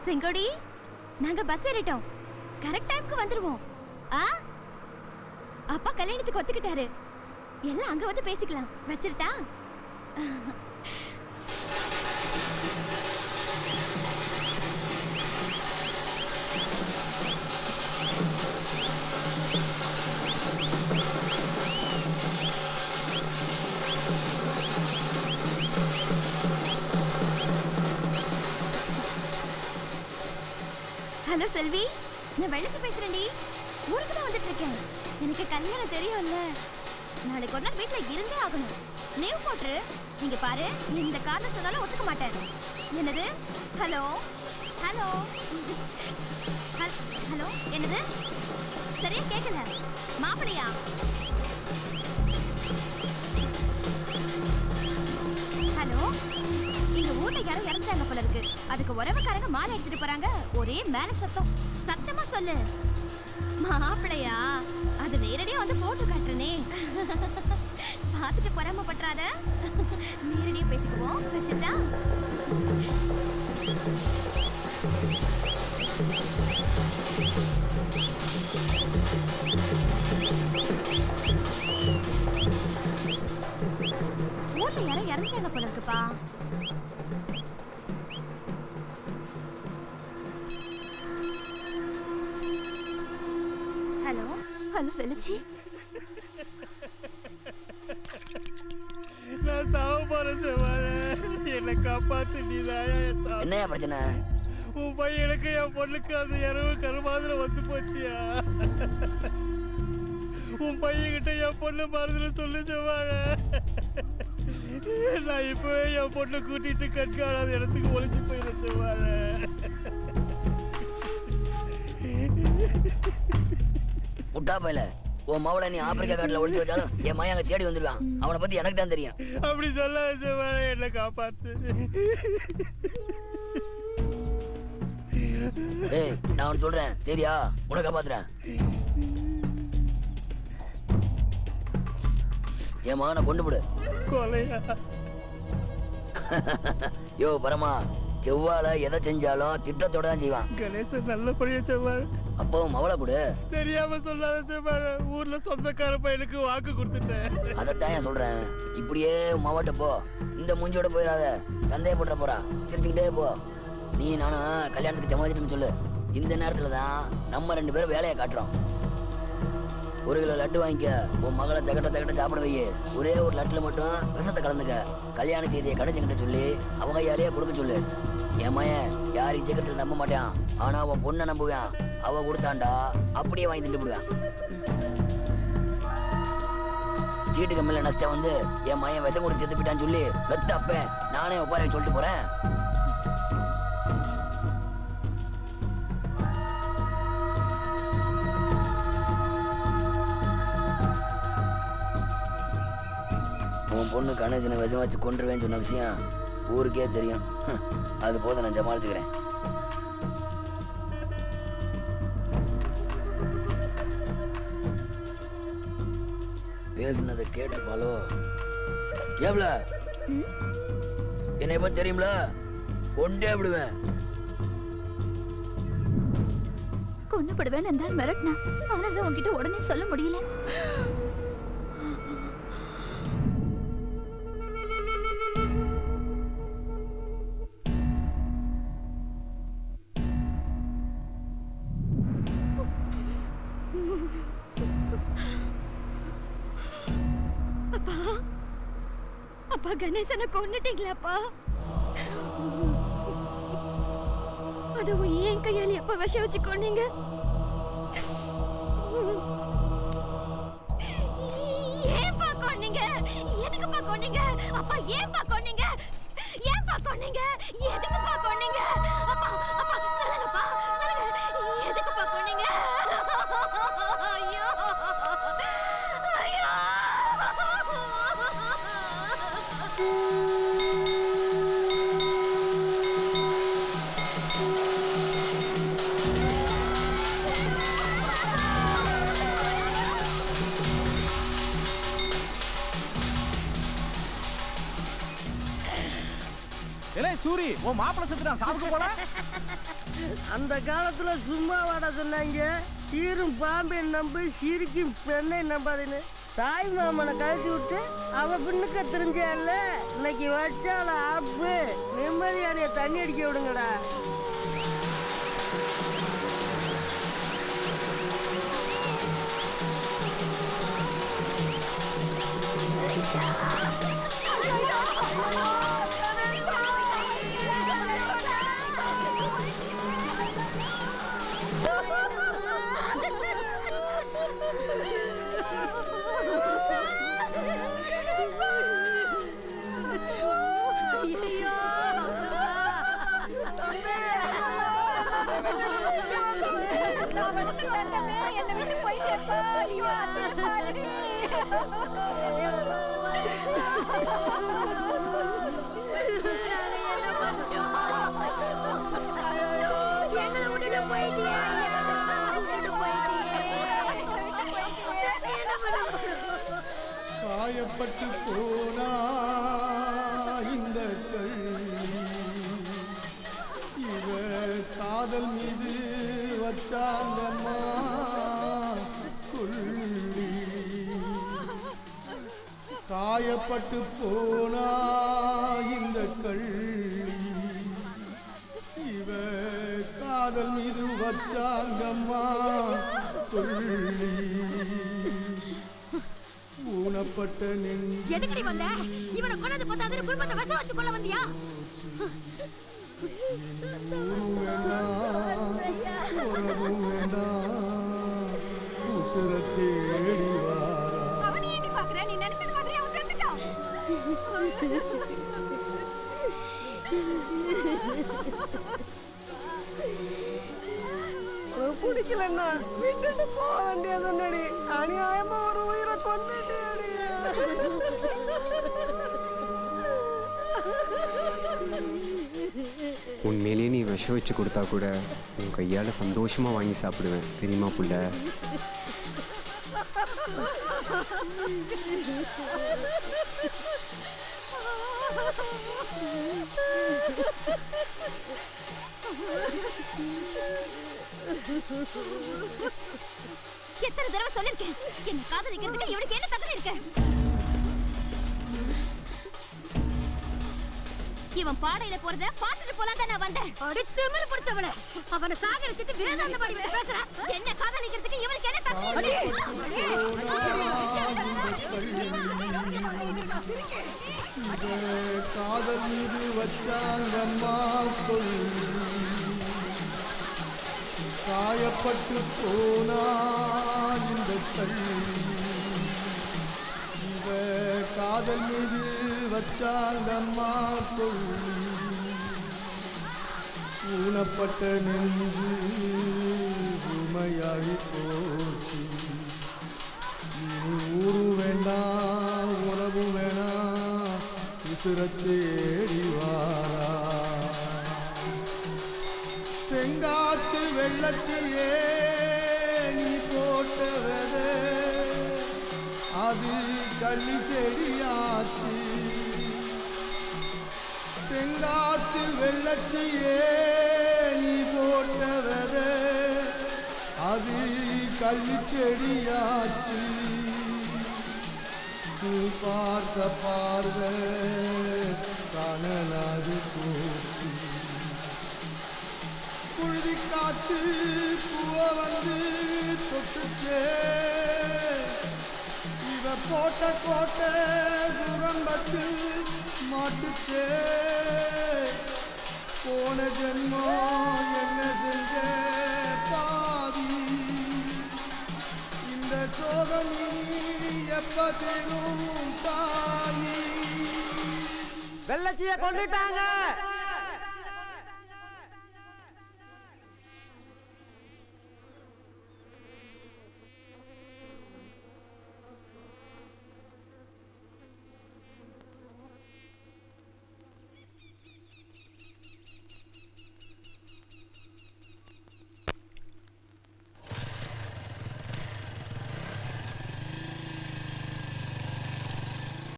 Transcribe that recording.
செங்கோடி, நாங்க bus ஏறிட்டோம். Correct டைம்க்கு வந்துருவோம். அப்பா கல்யாணத்துக்கு ஒத்துக்கிட்டாரு. எல்லாம் அங்க வந்து பேசிக்கலாம். வச்சிருட்டா? ஹலோ செல்வி, நான் வெளிச்சு பேசுறேன்டி. ஊருக்கு தான் வந்துட்டு இருக்கேன். எனக்கு கல்யாணம் தெரியும்ல. நாளைக்கு ஒரு நாள் வீட்டுல இருந்தே ஆகணும். லீவ் போட்டுரு. நீங்க பாரு, இந்த காரணம் சொன்னாலும் ஒத்துக்க மாட்டேன். என்னது? ஹலோ ஹலோ ஹலோ, என்னது? சரியா கேட்கல. மாப்பிளையா? ஹலோ, இங்க ஊர்ல யாரும் இறந்துட்டாங்க போல இருக்கு. அதுக்கு உறவுக்காரங்க மாலை எடுத்துட்டு போறாங்க. ஒரே மேல சத்தம். சத்தமா சொல்லு. மாப்பிளையா? அது நேரடியா வந்து போட்டோ காட்டுறனே. பார்த்துட்டு பொறாம பற்றாத. நேரடியா பேசிக்குவோம். வச்சுட்டா? ஊர்ல யாரும் இறந்துட்டாங்க போல இருக்குப்பா. ஹலோ ஹலோ வெளிச்சி, நான் சாவ போறேன் செவ்வாழ. என்னை காப்பாத்து. என்னையா பிரச்சனை? உன் பையனுக்கு என் பொண்ணுக்கு அந்த இரவு கருமாதிர வந்து போச்சியா. உன் பையன்கிட்ட என் பொண்ணு மருதுல சொல்லு செவ்வாழ. நான் இப்பவே என் பொண்ணை கூட்டிட்டு கண்காணாத இடத்துக்கு ஒளிஞ்சு போயிடும் செவ்வாழ. முட்டா பையல, உன் மவளை நீ ஆப்பிரிக்கா காட்டுல ஒளிச்சு வச்சாலும் என் மகன் அங்க தேடி வந்துடுவான். அவனை பத்தி எனக்கு தான் தெரியும். அப்படி சொல்லாத செவ்வாழ, என்னை காப்பாத்து. ஏய், நான் ஒன்னு சொல்றேன் சரியா? உன்னை காப்பாத்துறேன். என் மகனை கொண்டு விடு. கொலையா? யோ பரமா, செவ்வாழ எதை செஞ்சாலும் திட்டத்தோட தான் செய்வான். கணேசன் நல்லபடியா செவ்வாழ. அப்போ மவளை கொடு. தெரியாம சொல்லாத செவ்வாழ. ஊர்ல சொந்தக்கார பையனுக்கு வாக்கு கொடுத்துட்டேன். அதைத்தான் ஏன் சொல்றேன். இப்படியே மவட்ட போ. இந்த மூஞ்சோட போயிடாத. சந்தேகப்பட போறா. சிரிச்சுக்கிட்டே போ. நீ நானும் கல்யாணத்துக்கு சமாளிச்சுட்டு சொல்லு. இந்த நேரத்துல தான் நம்ம 2 பேரும் வேலையை காட்டுறோம். 1 கிலோ லட்டு வாங்கிக்க. உன் மகளை தகட்ட சாப்பிட வை. ஒரே ஒரு லட்டுல மட்டும் விஷத்தை கலந்துக்க. கல்யாண செய்தியை கடைசிக்கிட்ட சொல்லி அவ கையாலேயே கொடுக்க சொல்லு. என் மயன் யாரையும் சீக்கிரத்தில் நம்ப மாட்டான். ஆனா அவன் பொண்ணை நம்புவான். அவ கொடுத்தாண்டா அப்படியே வாங்கி திட்டு விடுவான். சீட்டு கம்மியில் நஷ்டம் வந்து என் மயன் விஷம் கொடுத்து செத்து போயிட்டான்னு சொல்லி வெத்த அப்பேன் நானே ஒப்பாரை சொல்லிட்டு போறேன். உன் பொண்ணு கணேசனை விஷம் வச்சு கொண்டுருவேன்னு சொன்ன விஷயம் ஊருக்கே தெரியும். அது போதும், நான் சமாளிச்சுக்கிறேன். பேசுனதை கேட்டப்பாலோ? ஏவ்ல என்னை பத்தி தெரியும்ல? கொண்டே விடுவேன். கொண்டு விடுவேன் என்றால் மிரட்டினா. அதனால உன்கிட்ட உடனே சொல்ல முடியல. அப்பா கணேசனை கொன்னுட்டீங்களாப்பா? அதுவும் ஏன் கையால எப்ப விஷம் வச்சு கொன்னீங்க? ஏன்பா கொன்னீங்க? எதுக்குப்பா கொன்னீங்க? அப்பா ஏன்பா கொன்னீங்க? ஏன்பா கொன்னீங்க? எதுக்குப்பா கொன்னீங்க? அப்பா அப்பா சொல்லுங்கப்பா, சொல்லுங்க. எதுக்குப்பா கொன்னீங்க? ஐயோ ஐயோ. இலே சூரி உன் மாப்பிள்ள செத்து நான் சாவுக்கு போல. அந்த காலத்துல சும்மா வாட சொன்னாங்க, சீரும் பாம்பை நம்பு சீரிக்கும் பெண்ணை நம்பாதுன்னு. தாய் மாமனை கழட்டி விட்டு அவ பின்னுக்க தெரிஞ்சால, இன்னைக்கு வச்சால ஆப்பு. நிம்மதியான தண்ணி அடிக்க விடுங்கடா. காயப்பட்டு போனா இந்த இவ காதல் மீது வச்சாங்கம்மா கொள்ளி. காயப்பட்டு போனா இந்த இவ காதல் மீது வச்சாங்கம்மா கொள்ளி. ஊனப்பட்ட நெஞ்சு எதுக்கடி வந்த? இவனை கொண்டது பார்த்தாது குடும்பத்தை விஷம் வச்சு கொள்ள வந்தியா? உசுர தேடி வாரா. அவனை ஏண்டி பாக்குற? நீ நினைச்சது மாதிரி அவன் செத்துட்டான். பிடிக்கலன்னா விட்டுட்டு போக வேண்டியதுன்னடி. அநியாயமா ஒரு உயிரை கொண்டுடி. உண்மையிலேயே நீ விஷம் வச்சு கொடுத்தா கூட உன் கையால் சந்தோஷமாக வாங்கி சாப்பிடுவேன் தெரியுமா புள்ள? எத்தனை தடவை சொல்லிருக்கேன், என்ன காதலிக்கிறதுக்கு இவனுக்கு என்ன தகுதி இருக்கு? இவன் பாடையில போறத பாத்துட்டு போலாம் தான் நான் வந்தேன். திமிரு பிடிச்சவள, அவனை சாகரிச்சிட்டு வேதாந்த பாடி பேசுற. என்ன காதலிக்கிறதுக்கு இவனுக்கு என்ன தகுதி இருக்கு? காதல் மீது வச்சாங்கம்மா கொள்ளி. காயப்பட்டு போனா இந்த இவ காதல் மீது வச்சாங்கம்மா கொள்ளி. ஊனப்பட்ட நெஞ்சு உமையாகி போச்சு. இனி ஊரு வேண்டாம் உறவு வேணாம், உசுர தேடி வாரா. செங்காத்து வெள்ளச்சியே நீ போட்ட வெத அது கள்ளி செடியாச்சு. செங்காத்து வெள்ளச்சியே நீ போட்ட வெத அது கள்ளி செடியாச்சு. நீ பார்த்த பார்வை காணலாது போச்சு. புழுதி காத்து பூவ வந்து தொட்டுச்சே. இவ போட்ட கோட்டை துரம்பத்தில் மாட்டுச்சே. போன ஜென்மம் என்ன செஞ்ச பாவி, இந்த சோகம் இனி எப்ப தீரும் தாயி. வெள்ளச்சிய கொண்டுட்டாங்க.